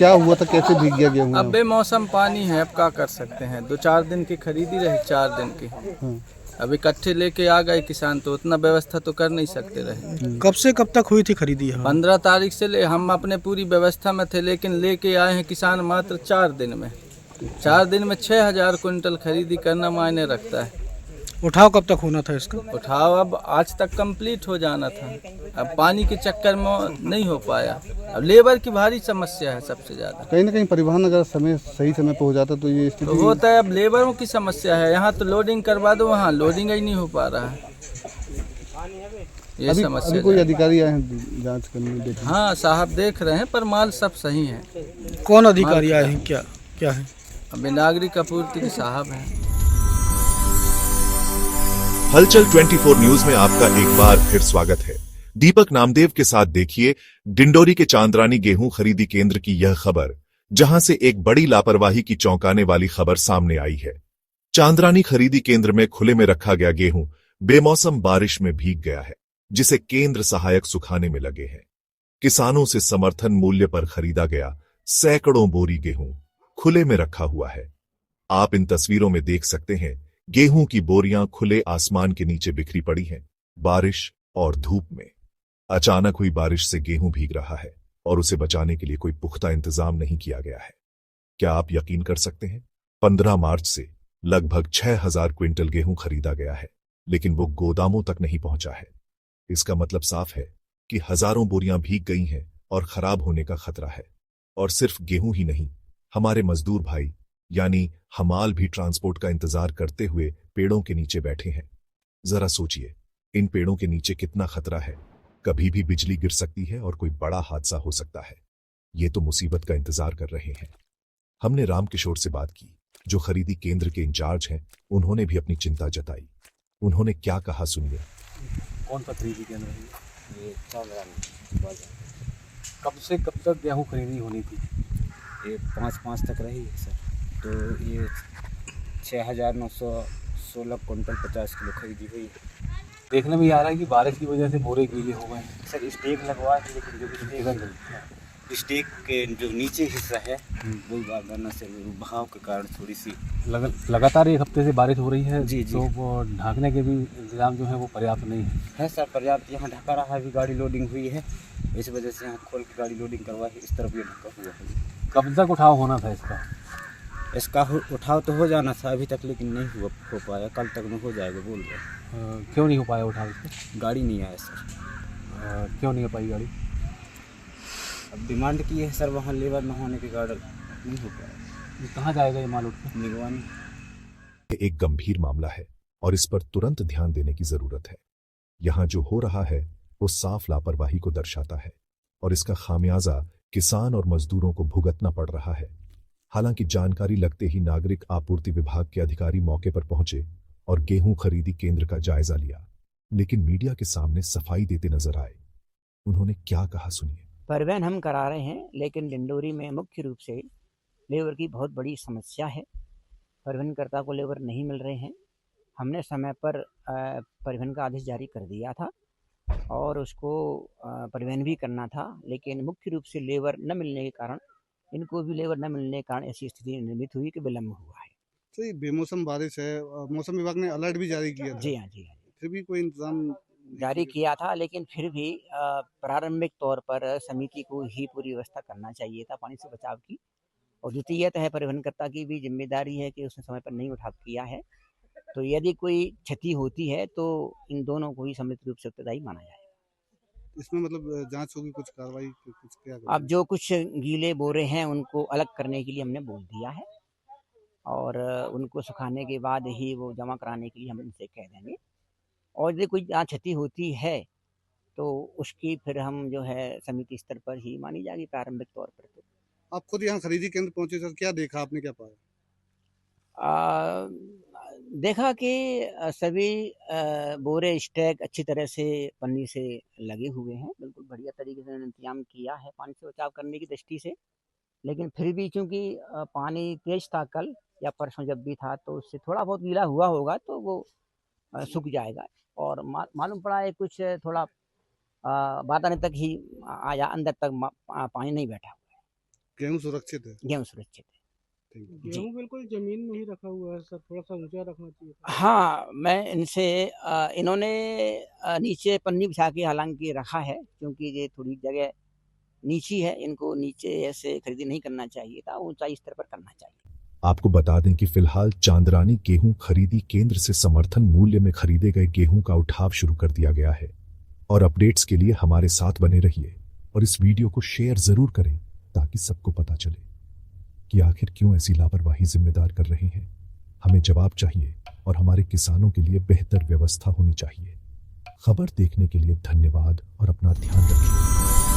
क्या हुआ था, कैसे भीग गया गेहूँ? अब बेमौसम पानी है, अब क्या कर सकते हैं। 2-4 दिन की खरीदी रहे, 4 दिन की। हाँ। अब इकट्ठे लेके आ गए किसान, तो उतना व्यवस्था तो कर नहीं सकते रहे। कब से कब तक हुई थी खरीदी यहाँ? 15 तारीख से ले हम अपने पूरी व्यवस्था में थे, लेकिन लेके आए हैं किसान मात्र 4 दिन में। 4 दिन में 6000 क्विंटल खरीदी करना मायने रखता है। उठाव कब तक होना था इसका? उठाव अब आज तक कंप्लीट हो जाना था, अब पानी के चक्कर में नहीं हो पाया। अब लेबर की भारी समस्या है सबसे ज़्यादा। कहीं ना कहीं परिवहन अगर सही समय पर हो जाता तो ये तो स्थिति होता है, अब लेबरों की समस्या है। यहाँ तो लोडिंग करवा दो, वहाँ लोडिंग ही नहीं हो पा रहा है। ये अभी समस्या कोई है। अधिकारी आए हैं जांच करने देखने? हाँ साहब देख रहे हैं, पर माल सब सही है। कौन अधिकारी आए हैं, क्या क्या है? अभी नागरिक आपूर्ति के साहब हैं। हलचल 24 न्यूज में आपका एक बार फिर स्वागत है। दीपक नामदेव के साथ देखिए डिंडोरी के चांदरानी गेहूं खरीदी केंद्र की यह खबर, जहां से एक बड़ी लापरवाही की चौंकाने वाली खबर सामने आई है। चांदरानी खरीदी केंद्र में खुले में रखा गया गेहूं बेमौसम बारिश में भीग गया है, जिसे केंद्र सहायक सुखाने में लगे हैं। किसानों से समर्थन मूल्य पर खरीदा गया सैकड़ों बोरी गेहूं खुले में रखा हुआ है। आप इन तस्वीरों में देख सकते हैं, गेहूं की बोरियां खुले आसमान के नीचे बिखरी पड़ी हैं, बारिश और धूप में। अचानक हुई बारिश से गेहूं भीग रहा है और उसे बचाने के लिए कोई पुख्ता इंतजाम नहीं किया गया है। क्या आप यकीन कर सकते हैं, 15 मार्च से लगभग 6000 क्विंटल गेहूं खरीदा गया है, लेकिन वो गोदामों तक नहीं पहुंचा है। इसका मतलब साफ है कि हजारों बोरियां भीग गई हैं और खराब होने का खतरा है। और सिर्फ गेहूं ही नहीं, हमारे मजदूर भाई यानी हमाल भी ट्रांसपोर्ट का इंतजार करते हुए पेड़ों के नीचे बैठे हैं। जरा सोचिए, इन पेड़ों के नीचे कितना खतरा है। कभी भी बिजली गिर सकती है और कोई बड़ा हादसा हो सकता है। ये तो मुसीबत का इंतजार कर रहे हैं। हमने राम किशोर से बात की, जो खरीदी केंद्र के इंचार्ज हैं। उन्होंने भी अपनी चिंता जताई। उन्होंने क्या कहा, सुनिए। कौन सा खरीदी केंद्र है ये? कब से कब तक गेहूँ खरीदी होनी थी? ये 5 तक रही है सर। तो ये 6916 क्विंटल 50 किलो खरीदी हुई है। देखने में ये आ रहा है कि बारिश की वजह से बोरे गीले हो गए हैं। सर स्टेक लगवा है, लेकिन जो स्टेक के जो नीचे हिस्सा है वही बनना से बहाव के कारण थोड़ी सी लगातार एक हफ्ते से बारिश हो रही है। जी। तो वो ढांकने के भी इंतजाम जो है वो पर्याप्त नहीं है सर। पर्याप्त यहाँ ढका रहा है, अभी गाड़ी लोडिंग हुई है, इस वजह से यहाँ खोल के गाड़ी लोडिंग करवाई है। इस तरफ ये ढका हुआ है। कब तक उठाव होना था इसका उठाव तो हो जाना था अभी तक, लेकिन नहीं हो पाया। कल तक में हो जाएगा बोल रहे। क्यों नहीं हो पाया उठाव इसका? गाड़ी नहीं आया सर। क्यों नहीं हो पाई गाड़ी? अब डिमांड की है सर, वहाँ लेबर न होने के कारण नहीं हो पाया। कहाँ जाएगा ये माल उठ के? निगवानी। एक गंभीर मामला है और इस पर तुरंत ध्यान देने की जरूरत है। यहां जो हो रहा है वो साफ लापरवाही को दर्शाता है और इसका खामियाजा किसान और मजदूरों को भुगतना पड़ रहा है। हालांकि जानकारी लगते ही नागरिक आपूर्ति विभाग के अधिकारी मौके पर पहुंचे और गेहूं खरीदी केंद्र का जायजा लिया, लेकिन मीडिया के सामने सफाई देते नजर आए। उन्होंने क्या कहा, सुनिए। परिवहन हम करा रहे हैं, लेकिन डिंडोरी में मुख्य रूप से लेबर की बहुत बड़ी समस्या है। परिवहनकर्ता को लेबर नहीं मिल रहे हैं। हमने समय पर परिवहन का आदेश जारी कर दिया था और उसको परिवहन भी करना था, लेकिन मुख्य रूप से लेबर न मिलने के कारण, इनको भी लेबर न मिलने के कारण ऐसी स्थिति निर्मित हुई कि विलम्ब हुआ है। तो ये बेमौसम बारिश है, मौसम विभाग ने अलर्ट भी जारी किया था। जी हाँ, जी हाँ। फिर भी कोई इंतजाम जारी किया था, लेकिन फिर भी प्रारंभिक तौर पर समिति को ही पूरी व्यवस्था करना चाहिए था पानी से बचाव की। और द्वितीयतः है परिवहनकर्ता की भी जिम्मेदारी है कि उसने समय पर नहीं उठाव किया है। तो यदि कोई क्षति होती है तो इन दोनों को ही सम्मिलित रूप से उत्तरदायी माना जाए। इसमें मतलब जांच होगी, कुछ कार्रवाई, कुछ क्या करें? अब जो कुछ गीले बोरे हैं उनको अलग करने के लिए हमने बोल दिया है और उनको सुखाने के बाद ही वो जमा कराने के लिए हम इनसे कह देंगे। और यदि कोई जहाँ क्षति होती है तो उसकी फिर हम जो है समिति स्तर पर ही मानी जाएगी प्रारंभिक तौर पर। तो आप खुद यहाँ खरीदी केंद्र पहुंचे सर, क्या देखा आपने, क्या पाया? देखा कि सभी बोरे स्टैक अच्छी तरह से पन्नी से लगे हुए हैं। बिल्कुल बढ़िया तरीके से इंतजाम किया है पानी से बचाव करने की दृष्टि से। लेकिन फिर भी चूंकि पानी तेज था कल या परसों जब भी था, तो उससे थोड़ा बहुत गीला हुआ होगा तो वो सूख जाएगा। और मालूम पड़ा है कुछ थोड़ा बादाने तक ही आया, अंदर तक पानी नहीं बैठा। गेहूं सुरक्षित है। गेहूँ सुरक्षित है। गेहूं बिल्कुल जमीन में ही रखा हुआ है सर, थोड़ा सा ऊंचा रखना चाहिए। हाँ, मैं इनसे इन्होंने नीचे पन्नी बिछा के हालांकि रखा है, क्योंकि ये थोड़ी जगह नीची है, इनको नीचे ऐसे खरीदी नहीं करना चाहिए था, ऊंचाई स्तर पर करना चाहिए। आपको बता दें कि फिलहाल चांद्रानी गेहूं खरीदी केंद्र से समर्थन मूल्य में खरीदे गए गेहूं का उठाव शुरू कर दिया गया है। और अपडेट्स के लिए हमारे साथ बने रहिए और इस वीडियो को शेयर जरूर करें ताकि सबको पता चले कि आखिर क्यों ऐसी लापरवाही जिम्मेदार कर रहे हैं। हमें जवाब चाहिए और हमारे किसानों के लिए बेहतर व्यवस्था होनी चाहिए। खबर देखने के लिए धन्यवाद और अपना ध्यान रखिए।